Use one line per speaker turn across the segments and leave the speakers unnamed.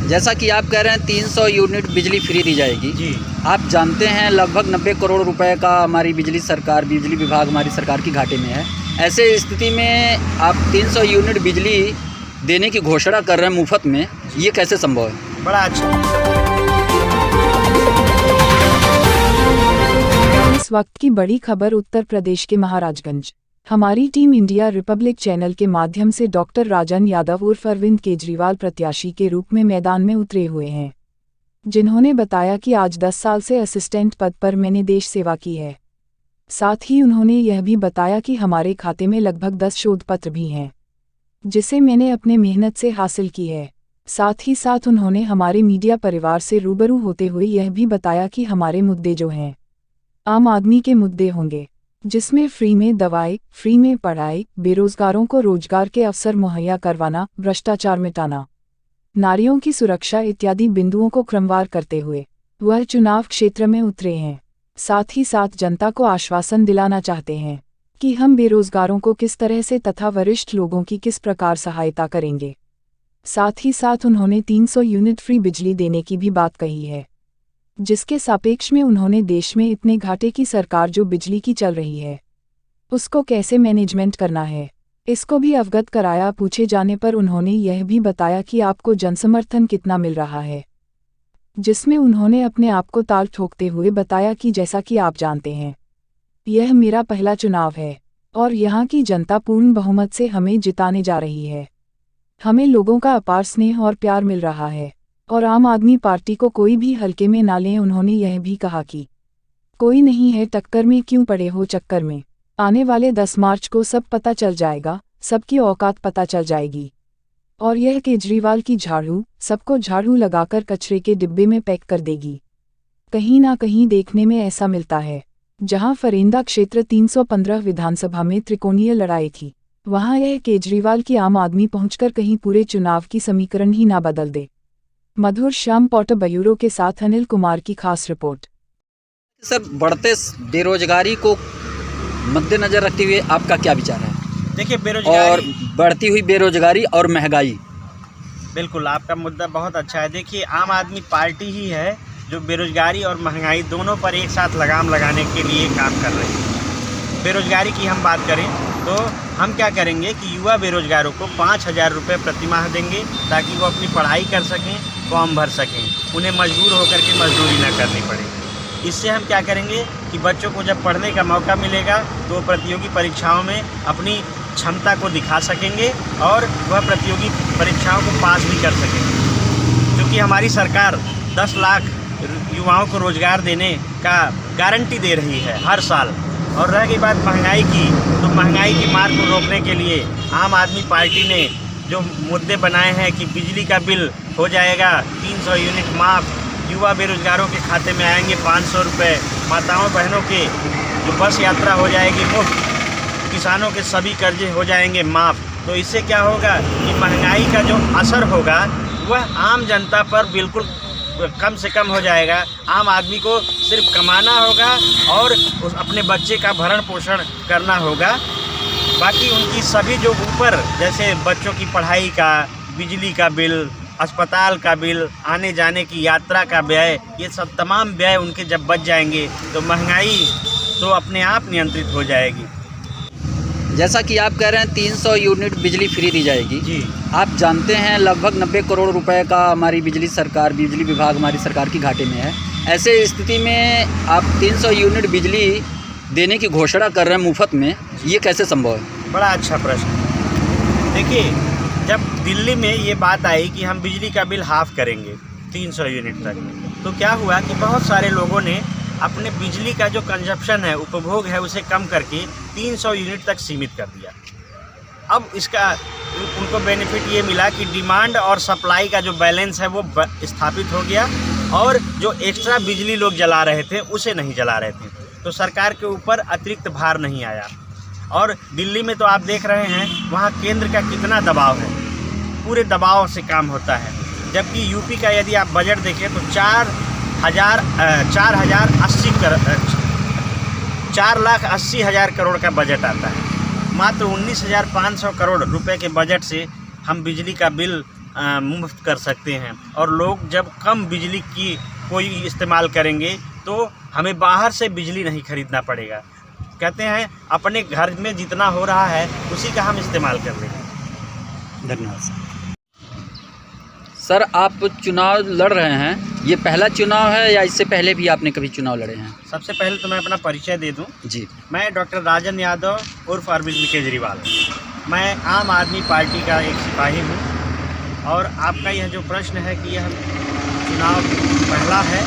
जैसा कि आप कह रहे हैं 300 यूनिट बिजली फ्री दी जाएगी
जी।
आप जानते हैं लगभग 90 करोड़ रुपए का हमारी बिजली विभाग हमारी सरकार की घाटे में है। ऐसे स्थिति में आप 300 यूनिट बिजली देने की घोषणा कर रहे हैं मुफ्त में, ये कैसे संभव है?
बड़ा अच्छा।
इस वक्त की बड़ी खबर उत्तर प्रदेश के महाराजगंज। हमारी टीम इंडिया रिपब्लिक चैनल के माध्यम से डॉक्टर राजन यादव उर्फ अरविंद केजरीवाल प्रत्याशी के रूप में मैदान में उतरे हुए हैं, जिन्होंने बताया कि आज 10 साल से असिस्टेंट पद पर मैंने देश सेवा की है। साथ ही उन्होंने यह भी बताया कि हमारे खाते में लगभग 10 शोध पत्र भी हैं, जिसे मैंने अपने मेहनत से हासिल की है। साथ ही साथ उन्होंने हमारे मीडिया परिवार से रूबरू होते हुए यह भी बताया कि हमारे मुद्दे जो हैं आम आदमी के मुद्दे होंगे, जिसमें फ्री में दवाई, फ्री में पढ़ाई, बेरोजगारों को रोजगार के अवसर मुहैया करवाना, भ्रष्टाचार मिटाना, नारियों की सुरक्षा इत्यादि बिंदुओं को क्रमवार करते हुए वह चुनाव क्षेत्र में उतरे हैं। साथ ही साथ जनता को आश्वासन दिलाना चाहते हैं कि हम बेरोजगारों को किस तरह से तथा वरिष्ठ लोगों की किस प्रकार सहायता करेंगे। साथ ही साथ उन्होंने 300 यूनिट फ्री बिजली देने की भी बात कही है, जिसके सापेक्ष में उन्होंने देश में इतने घाटे की सरकार जो बिजली की चल रही है उसको कैसे मैनेजमेंट करना है, इसको भी अवगत कराया। पूछे जाने पर उन्होंने यह भी बताया कि आपको जनसमर्थन कितना मिल रहा है, जिसमें उन्होंने अपने आप को ताल ठोकते हुए बताया कि जैसा कि आप जानते हैं यह मेरा पहला चुनाव है और यहाँ की जनता पूर्ण बहुमत से हमें जिताने जा रही है। हमें लोगों का अपार स्नेह और प्यार मिल रहा है और आम आदमी पार्टी को कोई भी हल्के में ना लें। उन्होंने यह भी कहा कि कोई नहीं है टक्कर में, क्यों पड़े हो चक्कर में। आने वाले 10 मार्च को सब पता चल जाएगा, सबकी औकात पता चल जाएगी और यह केजरीवाल की झाड़ू सबको झाड़ू लगाकर कचरे के डिब्बे में पैक कर देगी। कहीं ना कहीं देखने में ऐसा मिलता है, जहां फरेंदा क्षेत्र 315 विधानसभा में त्रिकोणीय लड़ाई थी, वहां यह केजरीवाल की आम आदमी पहुंचकर कहीं पूरे चुनाव की समीकरण ही ना बदल दे। मधुर श्याम पॉटर ब्यूरो के साथ अनिल कुमार की खास रिपोर्ट।
सर, बढ़ते बेरोजगारी को मद्देनजर रखते हुए आपका क्या विचार है?
देखिए, बेरोजगारी
और बढ़ती हुई बेरोजगारी और महंगाई,
बिल्कुल आपका मुद्दा बहुत अच्छा है। देखिए, आम आदमी पार्टी ही है जो बेरोजगारी और महंगाई दोनों पर एक साथ लगाम लगाने के लिए काम कर रही है। बेरोजगारी की हम बात करें तो हम क्या करेंगे कि युवा बेरोजगारों को 5,000 रुपये प्रति माह देंगे ताकि वो अपनी पढ़ाई कर सकें, फॉर्म भर सकें, उन्हें मजबूर होकर के मजदूरी ना करनी पड़े। इससे हम क्या करेंगे कि बच्चों को जब पढ़ने का मौका मिलेगा तो वो प्रतियोगी परीक्षाओं में अपनी क्षमता को दिखा सकेंगे और वह प्रतियोगी परीक्षाओं को पास भी कर सकेंगे। क्योंकि हमारी सरकार 10 लाख युवाओं को रोज़गार देने का गारंटी दे रही है हर साल। और रह गई बात महंगाई की, तो महंगाई की मार को रोकने के लिए आम आदमी पार्टी ने जो मुद्दे बनाए हैं कि बिजली का बिल हो जाएगा 300 यूनिट माफ़, युवा बेरोजगारों के खाते में आएंगे 500 रुपये, माताओं बहनों के जो बस यात्रा हो जाएगी मुफ्त, किसानों के सभी कर्जे हो जाएंगे माफ़। तो इससे क्या होगा कि महंगाई का जो असर होगा वह आम जनता पर बिल्कुल कम से कम हो जाएगा। आम आदमी को सिर्फ कमाना होगा और उस अपने बच्चे का भरण पोषण करना होगा। बाकी उनकी सभी जो ऊपर जैसे बच्चों की पढ़ाई का, बिजली का बिल, अस्पताल का बिल, आने जाने की यात्रा का व्यय, ये सब तमाम व्यय उनके जब बच जाएंगे तो महंगाई तो अपने आप नियंत्रित हो जाएगी।
जैसा कि आप कह रहे हैं 300 यूनिट बिजली फ्री दी जाएगी
जी।
आप जानते हैं लगभग 90 करोड़ रुपए का हमारी बिजली विभाग हमारी सरकार की घाटे में है। ऐसे स्थिति में आप 300 यूनिट बिजली देने की घोषणा कर रहे हैं मुफ्त में, ये कैसे संभव है?
बड़ा अच्छा प्रश्न। देखिए, जब दिल्ली में ये बात आई कि हम बिजली का बिल हाफ करेंगे 300 यूनिट तक, तो क्या हुआ कि बहुत सारे लोगों ने अपने बिजली का जो कंजप्शन है, उपभोग है, उसे कम करके 300 यूनिट तक सीमित कर दिया। अब इसका उनको बेनिफिट ये मिला कि डिमांड और सप्लाई का जो बैलेंस है वो स्थापित हो गया और जो एक्स्ट्रा बिजली लोग जला रहे थे उसे नहीं जला रहे थे, तो सरकार के ऊपर अतिरिक्त भार नहीं आया। और दिल्ली में तो आप देख रहे हैं वहाँ केंद्र का कितना दबाव है, पूरे दबाव से काम होता है। जबकि यूपी का यदि आप बजट देखें तो 4,80,000 करोड़ का बजट आता है। मात्र 19,500 करोड़ रुपए के बजट से हम बिजली का बिल मुफ्त कर सकते हैं। और लोग जब कम बिजली की कोई इस्तेमाल करेंगे तो हमें बाहर से बिजली नहीं खरीदना पड़ेगा। कहते हैं अपने घर में जितना हो रहा है उसी का हम इस्तेमाल कर लेंगे।
धन्यवाद सर। सर आप चुनाव लड़ रहे हैं, ये पहला चुनाव है या इससे पहले भी आपने कभी चुनाव लड़े हैं?
सबसे पहले तो मैं अपना परिचय दे दूं।
जी।
मैं डॉक्टर राजन यादव उर्फ अरविंद केजरीवाल, मैं आम आदमी पार्टी का एक सिपाही हूं। और आपका यह जो प्रश्न है कि यह चुनाव पहला है,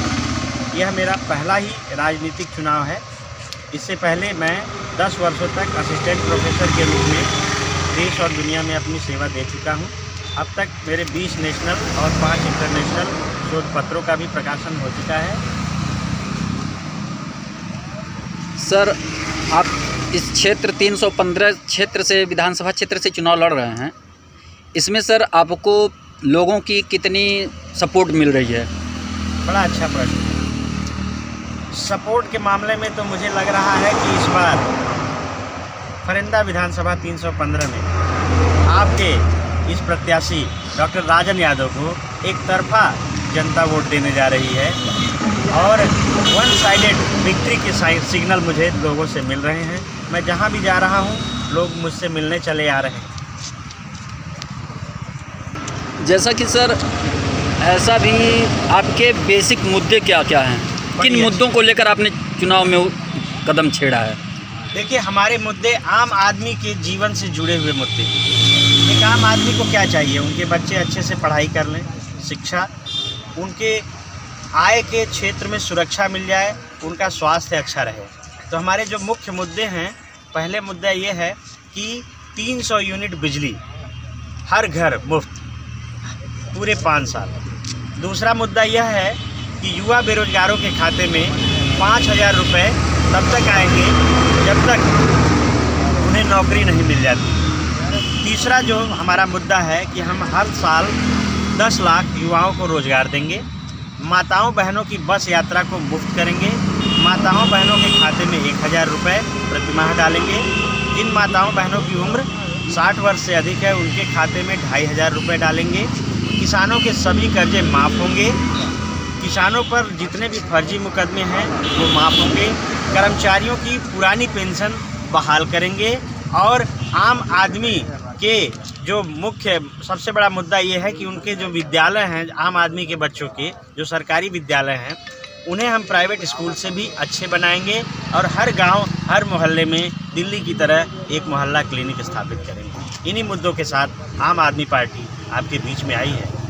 यह मेरा पहला ही राजनीतिक चुनाव है। इससे पहले मैं 10 वर्षों तक असिस्टेंट प्रोफेसर के रूप में देश और दुनिया में अपनी सेवा दे चुका हूं। अब तक मेरे 20 नेशनल और 5 इंटरनेशनल शोध पत्रों का भी प्रकाशन हो चुका है।
सर आप इस क्षेत्र 315 क्षेत्र से, विधानसभा क्षेत्र से चुनाव लड़ रहे हैं, इसमें सर आपको लोगों की कितनी सपोर्ट मिल रही है?
बड़ा अच्छा प्रश्न है। सपोर्ट के मामले में तो मुझे लग रहा है कि इस बार फरिंदा विधानसभा 315 में आपके इस प्रत्याशी डॉक्टर राजन यादव को एक तरफा जनता वोट देने जा रही है और वन साइडेड विक्ट्री के सिग्नल मुझे लोगों से मिल रहे हैं। मैं जहां भी जा रहा हूं लोग मुझसे मिलने चले आ रहे हैं।
जैसा कि सर ऐसा भी आपके बेसिक मुद्दे क्या क्या हैं, किन मुद्दों को लेकर आपने चुनाव में कदम छेड़ा है?
देखिए, हमारे मुद्दे आम आदमी के जीवन से जुड़े हुए मुद्दे। एक आम आदमी को क्या चाहिए? उनके बच्चे अच्छे से पढ़ाई कर लें, शिक्षा, उनके आय के क्षेत्र में सुरक्षा मिल जाए, उनका स्वास्थ्य अच्छा रहे। तो हमारे जो मुख्य मुद्दे हैं, पहले मुद्दा ये है कि 300 यूनिट बिजली हर घर मुफ्त पूरे 5 साल। दूसरा मुद्दा यह है कि युवा बेरोजगारों के खाते में 5,000 रुपये तब तक आएंगे जब तक उन्हें नौकरी नहीं मिल जाती। तीसरा जो हमारा मुद्दा है कि हम हर साल 10 लाख युवाओं को रोज़गार देंगे। माताओं बहनों की बस यात्रा को मुफ्त करेंगे। माताओं बहनों के खाते में 1,000 रुपये प्रति माह डालेंगे। जिन माताओं बहनों की उम्र 60 वर्ष से अधिक है उनके खाते में 2,500 रुपये डालेंगे। किसानों के सभी कर्जे माफ़ होंगे। किसानों पर जितने भी फर्जी मुकदमे हैं वो माफ़ होंगे। कर्मचारियों की पुरानी पेंशन बहाल करेंगे। और आम आदमी के जो मुख्य सबसे बड़ा मुद्दा ये है कि उनके जो विद्यालय हैं, आम आदमी के बच्चों के जो सरकारी विद्यालय हैं, उन्हें हम प्राइवेट स्कूल से भी अच्छे बनाएंगे। और हर गांव, हर मोहल्ले में दिल्ली की तरह एक मोहल्ला क्लिनिक स्थापित करेंगे। इन्हीं मुद्दों के साथ आम आदमी पार्टी आपके बीच में आई है।